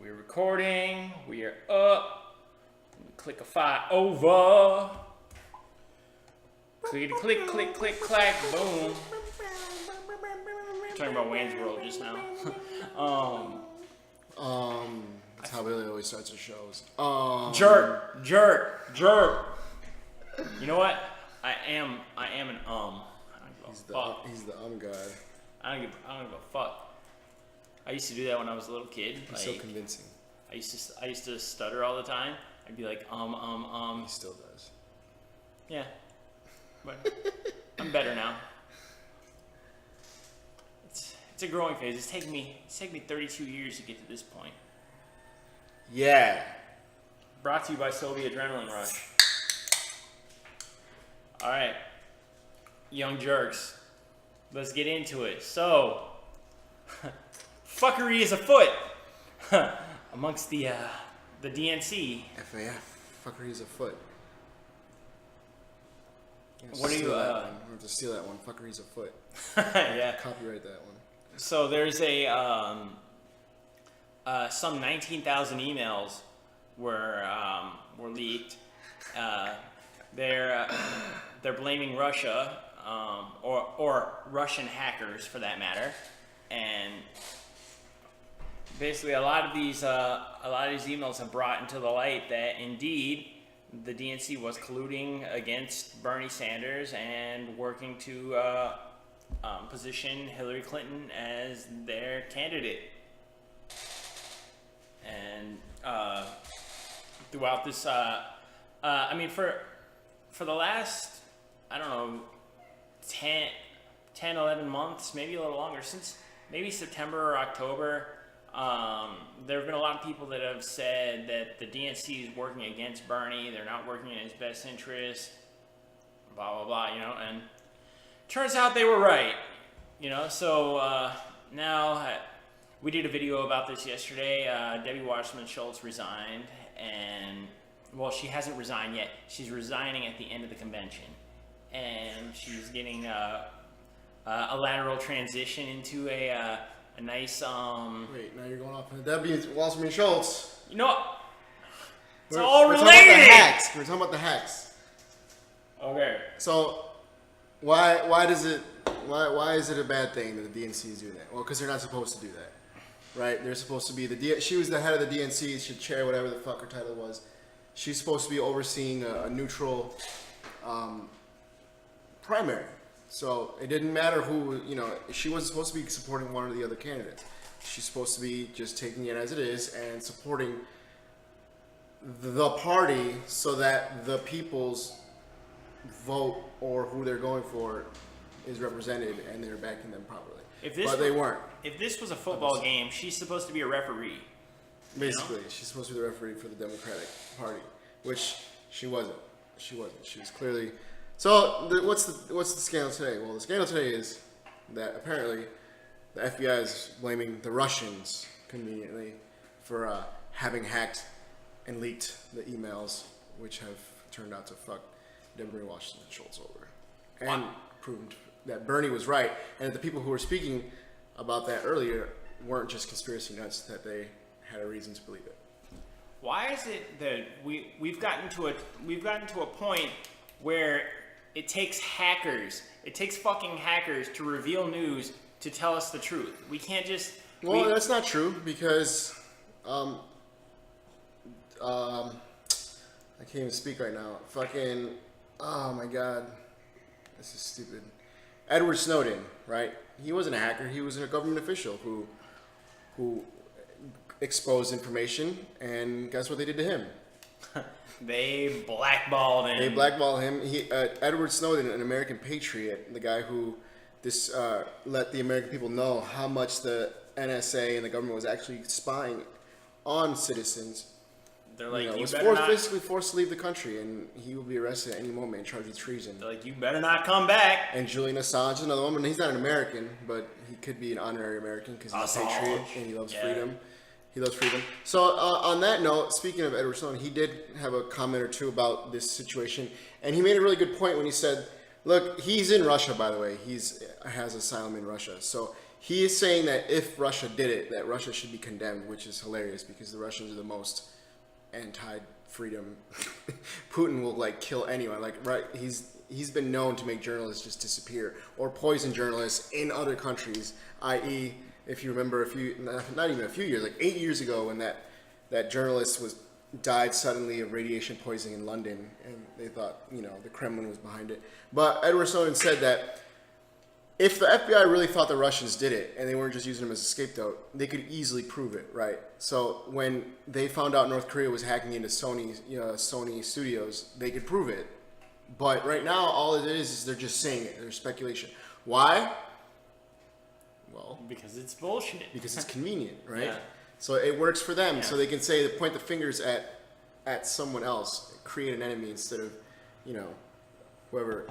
We're recording. We are up. Click a fire over. Click, click, click, click, clack, boom. Talking about Wayne's World just now. That's how Billy always starts his shows. Jerk. You know what? I am an I don't give a fuck. He's the guy. I don't give a fuck. I used to do that when I was a little kid. He's so convincing. I used to stutter all the time. I'd be like, He still does. Yeah. But I'm better now. It's a growing phase. It's taken me 32 years to get to this point. Yeah. Brought to you by Soviet Adrenaline Rush. All right, young jerks, let's get into it. So, fuckery is afoot amongst the DNC. FAF, fuckery is afoot. What are you? I have to steal that one. Fuckery is afoot. Yeah. Copyright that one. So there's some 19,000 emails were leaked. They're blaming Russia, or Russian hackers for that matter, and basically a lot of these emails have brought into the light that indeed the DNC was colluding against Bernie Sanders and working to position Hillary Clinton as their candidate. And throughout this, for the last, I don't know, 10, 11 months, maybe a little longer, since maybe September or October, there have been a lot of people that have said that the DNC is working against Bernie, they're not working in his best interest, blah, blah, blah, and turns out they were right, so now we did a video about this yesterday. Debbie Wasserman Schultz resigned, and well, she hasn't resigned yet. She's resigning at the end of the convention, and she's getting a lateral transition into a nice. Wait, now you're going off on Debbie Wasserman Schultz. You know what? It's all related. We're talking about the hacks. Okay. So, why is it a bad thing that the DNC is doing that? Well, because they're not supposed to do that, right? They're supposed to be she was the head of the DNC. She chair whatever the fuck her title was. She's supposed to be overseeing a neutral primary. So it didn't matter who, she wasn't supposed to be supporting one or the other candidates. She's supposed to be just taking it as it is and supporting the party so that the people's vote or who they're going for is represented and they're backing them properly. But they weren't. If this was a football game, she's supposed to be a referee. Basically, she's supposed to be the referee for the Democratic Party, which she wasn't. She was clearly. So what's the scandal today? Well, the scandal today is that apparently the FBI is blaming the Russians conveniently for having hacked and leaked the emails, which have turned out to fuck Deborah Washington Schultz over, and proved that Bernie was right, and that the people who were speaking about that earlier weren't just conspiracy nuts, that they had a reason to believe it. Why is it that we've gotten to a point where it takes fucking hackers to reveal news to tell us the truth? We can't just. Well, that's not true because I can't even speak right now. Fucking, oh my god, this is stupid. Edward Snowden, right? He wasn't a hacker. He was a government official who exposed information, and guess what they did to him? They blackballed him. Edward Snowden, an American patriot, the guy who let the American people know how much the NSA and the government was actually spying on citizens. They're like, was basically forced to leave the country, and he will be arrested at any moment and charged with treason. They're like, you better not come back. And Julian Assange is another one. He's not an American, but he could be an honorary American because he's a patriot and he loves freedom. He loves freedom. So on that note, speaking of Edward Snowden, he did have a comment or two about this situation, and he made a really good point when he said, look, he's in Russia, by the way. Has asylum in Russia. So he is saying that if Russia did it, that Russia should be condemned, which is hilarious because the Russians are the most anti-freedom. Putin will like kill anyone. Like right, he's been known to make journalists just disappear or poison journalists in other countries. I.e., if you remember not even a few years, like 8 years ago, when that journalist died suddenly of radiation poisoning in London, and they thought the Kremlin was behind it. But Edward Snowden said that if the FBI really thought the Russians did it and they weren't just using them as a scapegoat, they could easily prove it, right? So when they found out North Korea was hacking into Sony studios, they could prove it. But right now, all it is they're just saying it. There's speculation. Why? Well, because it's bullshit. Because it's convenient, right? Yeah. So it works for them. Yeah. So they can point the fingers at someone else, create an enemy instead of, whoever.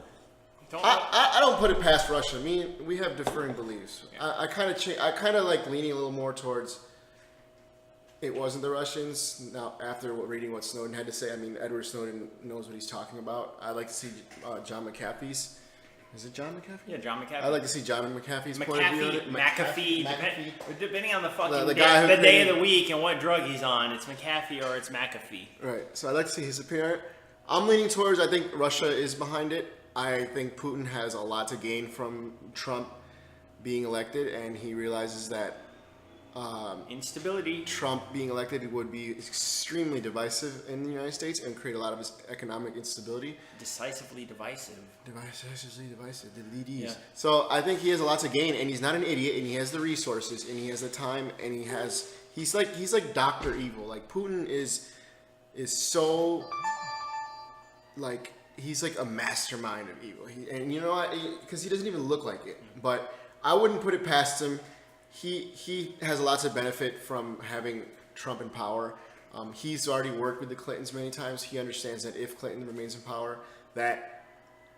I don't put it past Russia. We have differing beliefs. Yeah. I kind of like leaning a little more towards it wasn't the Russians. Now, after reading what Snowden had to say, Edward Snowden knows what he's talking about. I'd like to see John McAfee's. Is it John McAfee? Yeah, John McAfee. I'd like to see John McAfee's point of view. McAfee. Depending on the fucking the guy the day of the week and what drug he's on, it's McAfee or it's McAfee. Right. So I'd like to see his opinion. I'm leaning towards, I think Russia is behind it. I think Putin has a lot to gain from Trump being elected, and he realizes that instability. Trump being elected would be extremely divisive in the United States and create a lot of his economic instability. Decisively divisive. The leaders. Yeah. So I think he has a lot to gain, and he's not an idiot, and he has the resources, and he has the time, and he's like Dr. Evil. Like Putin is so like. He's like a mastermind of evil. And you know what? Because he doesn't even look like it. But I wouldn't put it past him. He has a lot to benefit from having Trump in power. He's already worked with the Clintons many times. He understands that if Clinton remains in power, that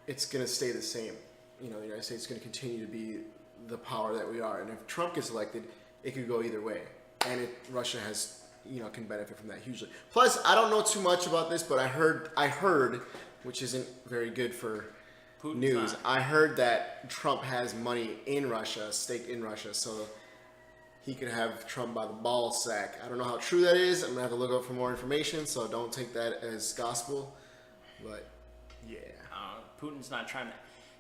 it's going to stay the same. The United States is going to continue to be the power that we are. And if Trump gets elected, it could go either way. And Russia has, can benefit from that hugely. Plus, I don't know too much about this, but I heard, which isn't very good for Putin's news. Not. I heard that Trump has money in Russia, a stake in Russia, so he could have Trump by the ball sack. I don't know how true that is. I'm gonna have to look up for more information, so don't take that as gospel. But yeah, Putin's not trying to.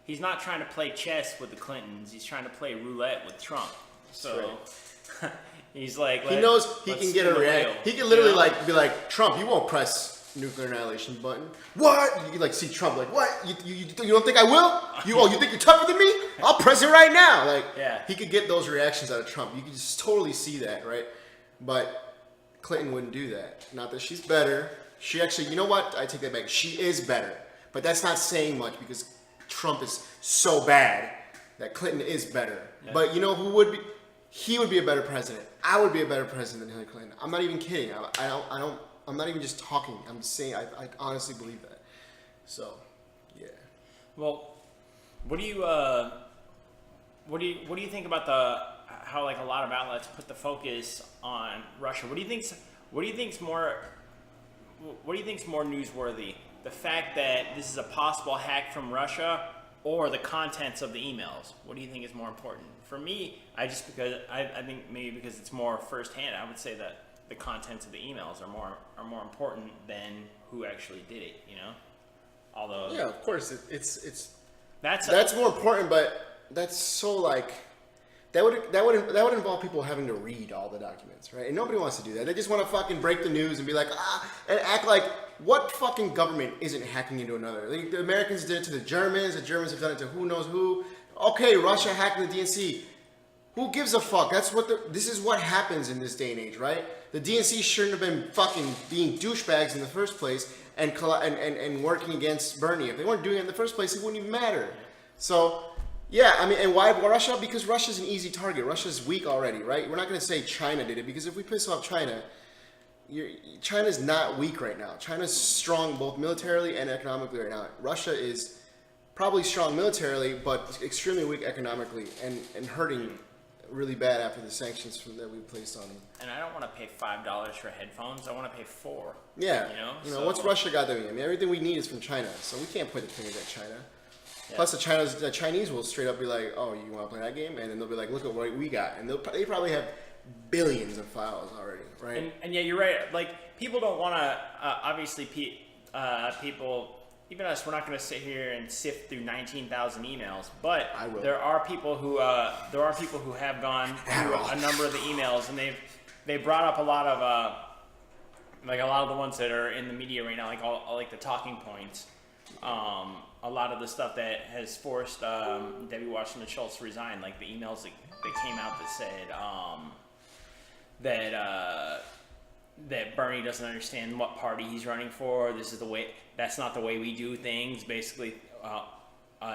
He's not trying to play chess with the Clintons. He's trying to play roulette with Trump. So. Right. He's like he knows he can get a reaction. He can literally be like, Trump, you won't press nuclear annihilation button. What? You can see Trump like, what? You don't think I will? You think you're tougher than me? I'll press it right now. He could get those reactions out of Trump. You can just totally see that, right? But Clinton wouldn't do that. Not that she's better. She actually, you know what? I take that back. She is better. But that's not saying much because Trump is so bad that Clinton is better. Yeah. But you know who would be? He would be a better president. I would be a better president than Hillary Clinton. I'm not even kidding. I'm not even just talking. I'm just saying I honestly believe that. So, yeah. Well, what do you think about how like a lot of outlets put the focus on Russia? What do you think's more newsworthy? The fact that this is a possible hack from Russia, or the contents of the emails? What do you think is more important? For me, I think maybe because it's more firsthand, I would say that the contents of the emails are more important than who actually did it. Although yeah, of course that's more important, but that's so like that would involve people having to read all the documents, right? And nobody wants to do that. They just want to fucking break the news and be like and act like what fucking government isn't hacking into another? Like, the Americans did it to the Germans have done it to who knows who. Okay, Russia hacked the DNC. Who gives a fuck? This is what happens in this day and age, right? The DNC shouldn't have been fucking being douchebags in the first place and working against Bernie. If they weren't doing it in the first place, it wouldn't even matter. So, yeah, and why Russia? Because Russia's an easy target. Russia's weak already, right? We're not going to say China did it, because if we piss off China, China's not weak right now. China's strong both militarily and economically right now. Russia is probably strong militarily, but extremely weak economically and hurting really bad after the sanctions that we placed on them. And I don't want to pay $5 for headphones. I want to pay $4. Yeah. What's Russia got doing? Everything we need is from China, so we can't point the fingers at China. Plus, the Chinese will straight up be like, "Oh, you want to play that game?" And then they'll be like, "Look at what we got," and they probably have billions of files already, right? And yeah, you're right. Like people don't want to. Obviously, people, even us, we're not going to sit here and sift through 19,000 emails. But there are people who have gone through a number of the emails, and they brought up a lot of like a lot of the ones that are in the media right now, like all like the talking points. A lot of the stuff that has forced Debbie Washington Schultz to resign, like the emails that came out that said that Bernie doesn't understand what party he's running for. This is the way. That's not the way we do things. Basically,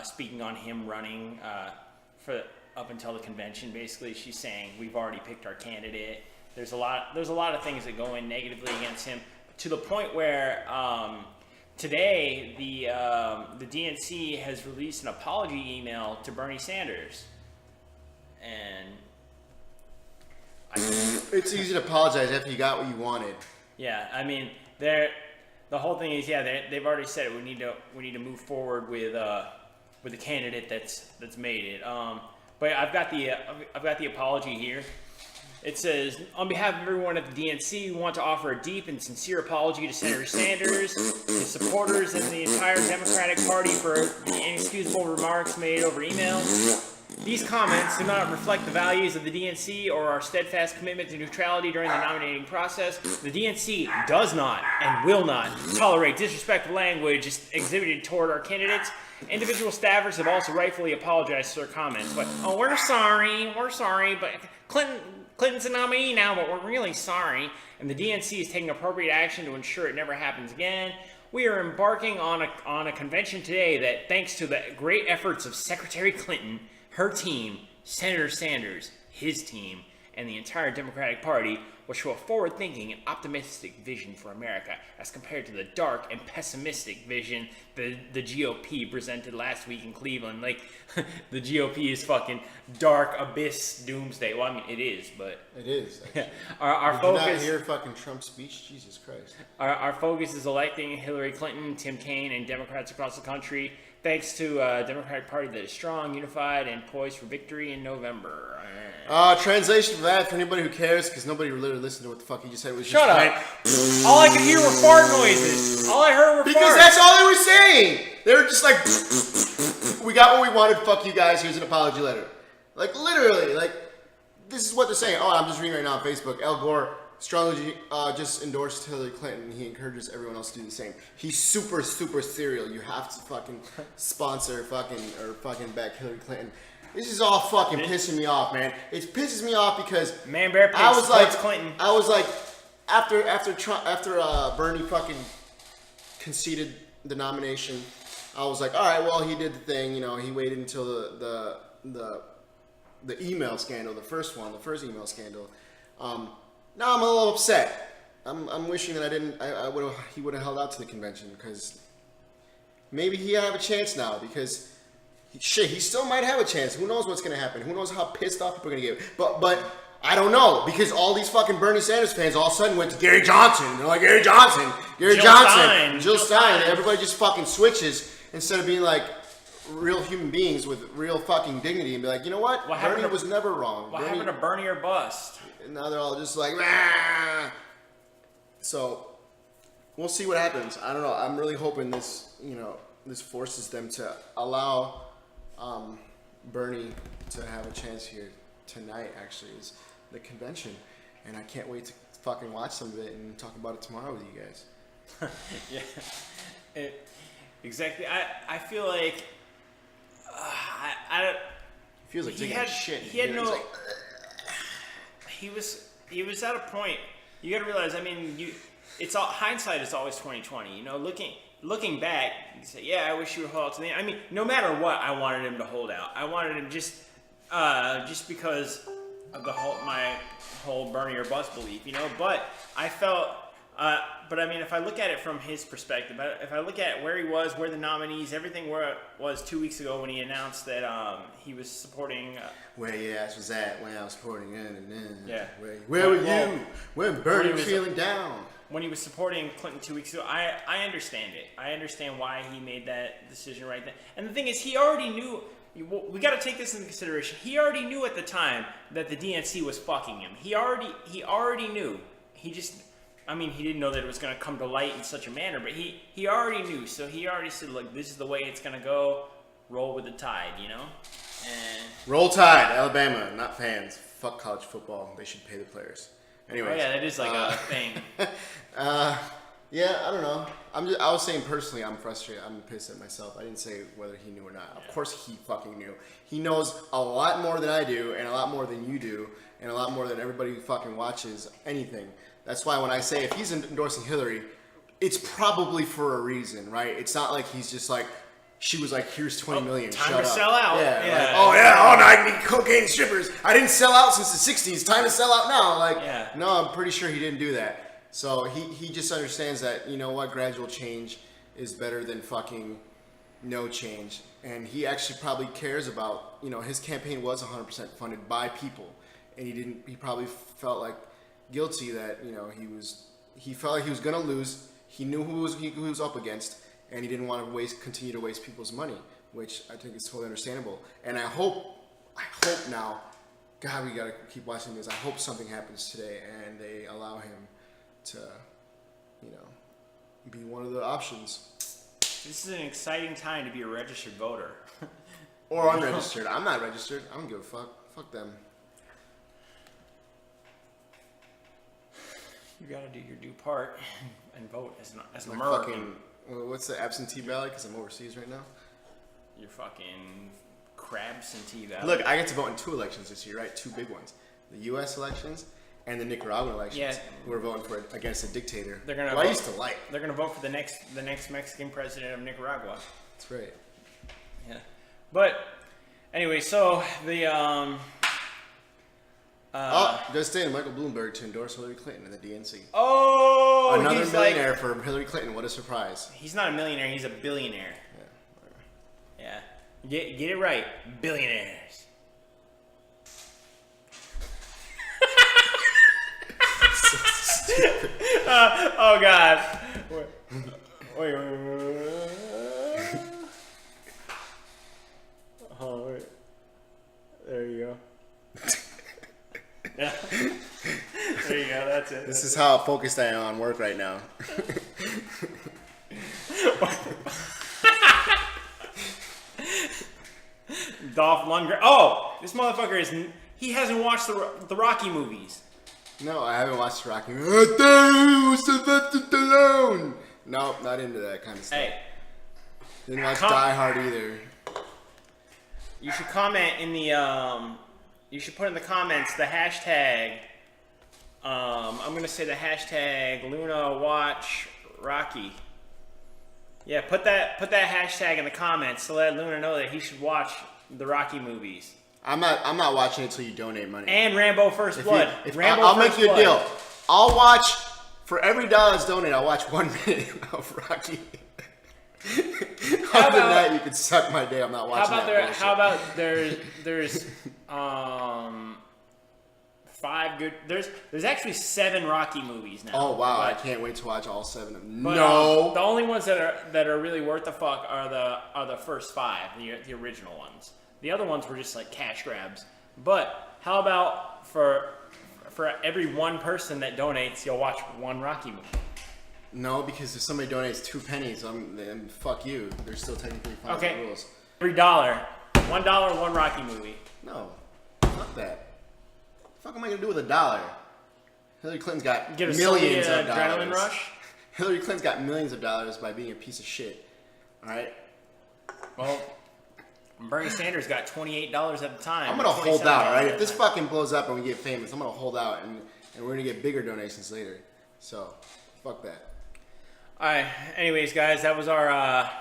speaking on him running for up until the convention. Basically, she's saying we've already picked our candidate. There's a lot of things that go in negatively against him, to the point where today the DNC has released an apology email to Bernie Sanders, and it's easy to apologize after you got what you wanted. Yeah, I mean, the whole thing is, they've already said it. We need to move forward with the candidate that's made it. But I've got the apology here. It says, on behalf of everyone at the DNC, we want to offer a deep and sincere apology to Senator Sanders, his supporters, and the entire Democratic Party for the inexcusable remarks made over email. These comments do not reflect the values of the DNC or our steadfast commitment to neutrality during the nominating process. The DNC does not and will not tolerate disrespectful language exhibited toward our candidates. Individual staffers have also rightfully apologized for their comments. But, we're sorry, but Clinton's a nominee now, but we're really sorry. And the DNC is taking appropriate action to ensure it never happens again. We are embarking on a convention today that, thanks to the great efforts of Secretary Clinton, her team, Senator Sanders, his team, and the entire Democratic Party, will show a forward-thinking and optimistic vision for America as compared to the dark and pessimistic vision the GOP presented last week in Cleveland. Like, the GOP is fucking dark abyss doomsday. Well, I mean, it is, but... It is, actually. Our Did focus... you not hear fucking Trump's speech? Jesus Christ. Our focus is electing Hillary Clinton, Tim Kaine, and Democrats across the country, thanks to a Democratic Party that is strong, unified, and poised for victory in November. Translation for that, for anybody who cares, because nobody literally listened to what the fuck he just said. Shut up. All I could hear were fart noises. All I heard were because farts. That's all they were saying. They were just like, we got what we wanted, fuck you guys, here's an apology letter. Like, literally, like, this is what they're saying. Oh, I'm just reading right now on Facebook. Al Gore strongly just endorsed Hillary Clinton. He encourages everyone else to do the same. He's super, super serial. You have to fucking sponsor fucking back Hillary Clinton. This is all fucking pissing me off, man. It pisses me off because Man Bear Pig Clinton. I was like, after Bernie fucking conceded the nomination, I was like, all right, well, he did the thing. You know, he waited until the email scandal, the first email scandal. Now I'm a little upset. I'm wishing that he would have held out to the convention, because maybe he have a chance now, because he still might have a chance. Who knows what's gonna happen? Who knows how pissed off people are gonna get? But I don't know, because all these fucking Bernie Sanders fans all of a sudden went to Gary Johnson. They're like, Jill Stein. Everybody just fucking switches instead of being like real human beings with real fucking dignity and be like, you know what? Bernie was never wrong. What happened to Bernie or bust? And now they're all just like, ah. So we'll see what happens. I don't know. I'm really hoping this forces them to allow Bernie to have a chance here tonight. Actually, is the convention, and I can't wait to fucking watch some of it and talk about it tomorrow with you guys. Yeah, exactly. I feel like it feels like taking a shit. He was at a point. You got to realize. I mean, hindsight is always 20/20. You know, looking back, you say, yeah, I wish you would hold out to the end. I mean, no matter what, I wanted him to hold out. I wanted him just because of my whole Bernie or bust belief, you know. But I felt, but I mean, if I look at it from his perspective, if I look at where he was, where the nominees, everything where it was 2 weeks ago when he announced that he was supporting. Where your ass was at when I was supporting it. Yeah. Where were you when Bernie was feeling down? when he was supporting Clinton 2 weeks ago, I understand it. I understand why he made that decision right then. And the thing is, he already knew. We got to take this into consideration. He already knew at the time that the DNC was fucking him. He already knew. He just, I mean, he didn't know that it was going to come to light in such a manner, but he already knew. So he already said, look, this is the way it's going to go. Roll with the tide, you know? And Roll Tide, Alabama, not fans. Fuck college football. They should pay the players. Anyways. oh yeah, that is like a thing. Yeah, I don't know. I was saying personally, I'm frustrated. I'm pissed at myself. I didn't say whether he knew or not. Of course he fucking knew. He knows a lot more than I do, and a lot more than you do, and a lot more than everybody who fucking watches anything. That's why when I say if he's endorsing Hillary, it's probably for a reason, right? It's not like he's just like, she was like, here's 20 million. Time shut to up. sell out. Yeah. Yeah. Like, oh yeah, all night I need cocaine and strippers. I didn't sell out since the 60s. Time to sell out now. Like, Yeah. no, I'm pretty sure he didn't do that. So he just understands that, you know what, gradual change is better than fucking no change. And he actually probably cares about, you know, his campaign was 100% funded by people. And he probably felt like guilty that, you know, he felt like he was going to lose. He knew who he was up against. And he didn't want to continue to waste people's money, which I think is totally understandable. And I hope now, God, we gotta keep watching this. I hope something happens today and they allow him to, you know, be one of the options. This is an exciting time to be a registered voter. Or unregistered. I'm not registered. I don't give a fuck. Fuck them. You gotta do your due part and vote as an Like American. fucking, what's the absentee ballot? Because I'm overseas right now. You're fucking absentee ballot. Look, I get to vote in 2 elections this year, right? 2 big ones. The U.S. elections and the Nicaraguan elections. Yeah. We're voting for against a dictator. They're gonna who I vote- used to like. They're gonna vote for the next Mexican president of Nicaragua. That's right. Yeah. But anyway, so the Just saying, Michael Bloomberg to endorse Hillary Clinton in the DNC. Another he's millionaire for Hillary Clinton. What a surprise. He's not a millionaire. He's a billionaire. Yeah, whatever. Yeah. Get it right. Billionaires. Oh God. Wait. Oh wait. There you go. Yeah. There you go. That's it. This is how focused I am on work right now. Dolph Lundgren. Oh, this motherfucker he hasn't watched the Rocky movies. No, I haven't watched Rocky. Alone. No, not into that kind of stuff. Hey, Didn't watch Die Hard either. you should comment in the you should put in the comments the hashtag. I'm gonna say the hashtag Luna Watch Rocky. Yeah, put that hashtag in the comments to let Luna know that he should watch the Rocky movies. I'm not watching it until you donate money. And Rambo First Blood. I'll make you a deal. I'll watch for every dollar that's donated. I'll watch 1 minute of Rocky. Other than that, you can suck my day. I'm not watching that. How about there's 5 good. There's actually 7 Rocky movies now. Oh wow! But, I can't wait to watch all 7 of them. but, No. the only ones that are really worth the fuck are the first 5, the original ones. The other ones were just like cash grabs. But how about for every one person that donates, you'll watch 1 Rocky movie? No, because if somebody donates 2 pennies, then fuck you. They're still technically following Okay. the rules. Every $1, $1, 1 Rocky movie. No, fuck that. What the fuck am I gonna do with $1? Hillary Clinton's got Get a millions silly, of dollars. adrenaline rush. Hillary Clinton's got millions of dollars by being a piece of shit. All right. Well, Bernie Sanders got $28 at the time. I'm gonna hold out, $27 right? at If the this time. fucking blows up and we get famous, I'm gonna hold out, and we're gonna get bigger donations later. So, fuck that. All right. Anyways, guys, that was our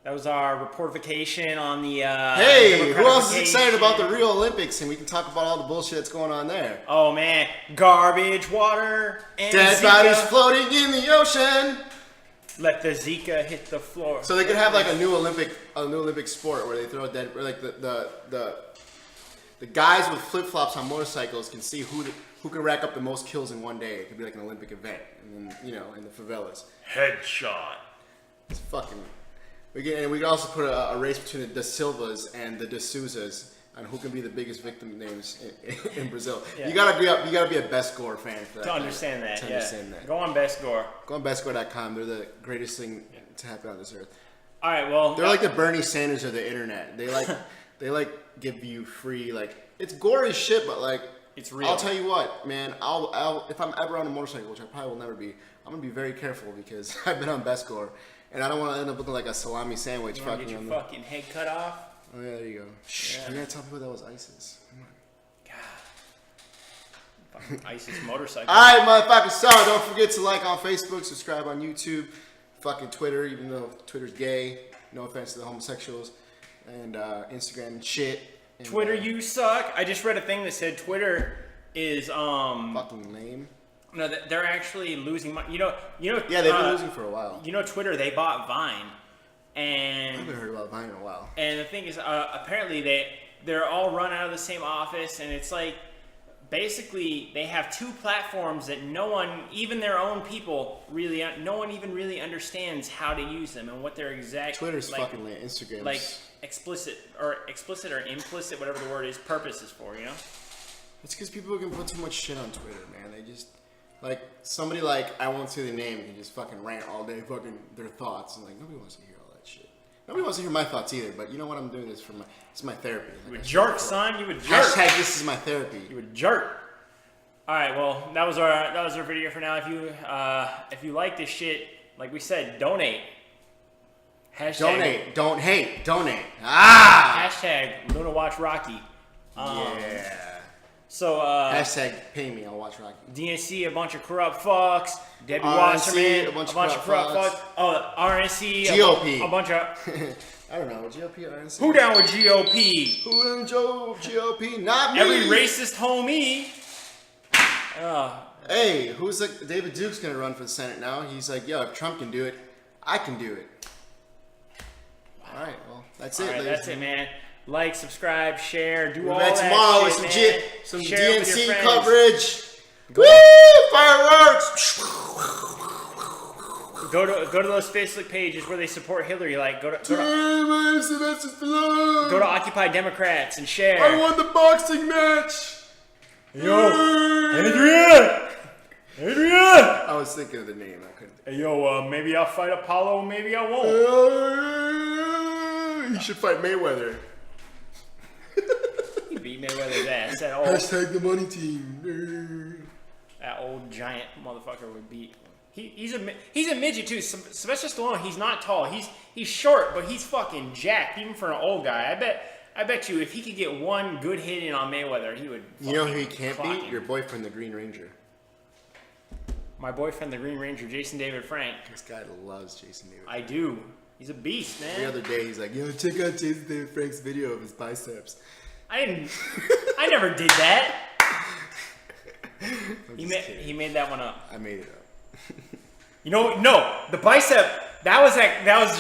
reportification on the. Hey, who else is democratification. excited about the Rio Olympics? And we can talk about all the bullshit that's going on there. Oh man, garbage, water, and Dead Zika. bodies floating in the ocean. Let the Zika hit the floor. So they could have like a new Olympic sport where they throw dead, where like the guys with flip flops on motorcycles can see who can rack up the most kills in one day. It could be like an Olympic event, and then, you know, in the favelas. Headshot. It's fucking. We can also put a race between the Da Silvas and the Da Souzas on who can be the biggest victim names in Brazil. Yeah. You gotta be a Best Gore fan for that. To understand that. To Yeah. understand that. Go on Best Gore. Go on bestgore.com. They're the greatest thing to happen on this earth. All right. Well, They're like the Bernie Sanders of the internet. They give you free, like, it's gory shit, but like, it's real. I'll tell you what, man. I'll if I'm ever on a motorcycle, which I probably will never be, I'm gonna be very careful because I've been on Best Gore, and I don't want to end up looking like a salami sandwich. You want to get your fucking head cut off? Oh yeah, there you go. Shh, Yeah. you gotta tell people that was ISIS. Come on. God. Fucking ISIS motorcycle. All right, motherfuckers. So don't forget to like on Facebook, subscribe on YouTube, fucking Twitter, even though Twitter's gay. No offense to the homosexuals, and Instagram and shit. And, Twitter, you suck. I just read a thing that said Twitter is fucking lame. No, they're actually losing money. You know. Yeah, they've been losing for a while. You know, Twitter, they bought Vine, I and haven't heard about Vine in a while. and the thing is, apparently they're all run out of the same office, and it's like basically they have two platforms that no one, even their own people, no one even really understands how to use them and what their exact Twitter's fucking lame. Instagram's like explicit or implicit, whatever the word is, purpose is for, you know. It's because people can put too much shit on Twitter, man. They just like somebody like I won't say the name can just fucking rant all day, fucking their thoughts, and like nobody wants to hear all that shit. Nobody wants to hear my thoughts either. But you know what? I'm doing this for it's my therapy. You Like a jerk, son. You a jerk. Hashtag this is my therapy. You a jerk. All right, well, that was our video for now. If you like this shit, like we said, donate. Hashtag, Donate, don't hate, donate. Ah. Hashtag Luna Watch Rocky. Yeah. So Hashtag pay me. I'll watch Rocky. DNC, a bunch of corrupt fucks. Debbie RNC, Wasserman, a bunch of corrupt fucks. fucks. Oh, RNC, GOP. a bunch of. I don't know. GOP, RNC. Who down with GOP? Who in GOP? Not me. Every racist homie. Hey, who's like David Duke's gonna run for the Senate now? He's like, yo, if Trump can do it, I can do it. All right, well, that's it. All right, that's it, man. Like, subscribe, share, do all Back that tomorrow shit, with man. some Share it with your DNC friends. coverage. Woo! Fireworks! Go to those Facebook pages where they support Hillary. Like go to Occupy Democrats and share. I won the boxing match. Yo, Adrian. I was thinking of the name. I couldn't. Hey, yo, maybe I'll fight Apollo, maybe I won't. You should fight Mayweather. He beat Mayweather's ass. Hashtag the money team. That old giant motherfucker would beat. He's a midget too. Sylvester Stallone. He's not tall. He's short, but he's fucking jacked even for an old guy. I bet you if he could get one good hit in on Mayweather, he would. You know who he can't clock beat? him. Your boyfriend, the Green Ranger. My boyfriend, the Green Ranger, Jason David Frank. This guy loves Jason David. I do. He's a beast, man. The other day, he's like, yo, check out Jason David Frank's video of his biceps. I never did that. He made that one up. I made it up. You know, no, the bicep. That was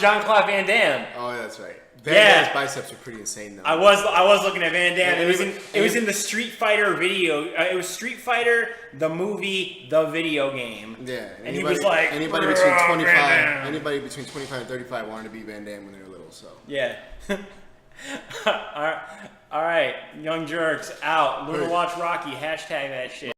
Jean-Claude Van Damme. Oh, that's right. Yeah. Van Damme's biceps are pretty insane, though. I was looking at Van Damme. Yeah, It was in the Street Fighter video. It was Street Fighter, the movie, the video game. Yeah, and he was like, anybody between 25 and 35 wanted to be Van Damme when they were little. So yeah. All right, young jerks out. Luna Watch Rocky. Hashtag that shit.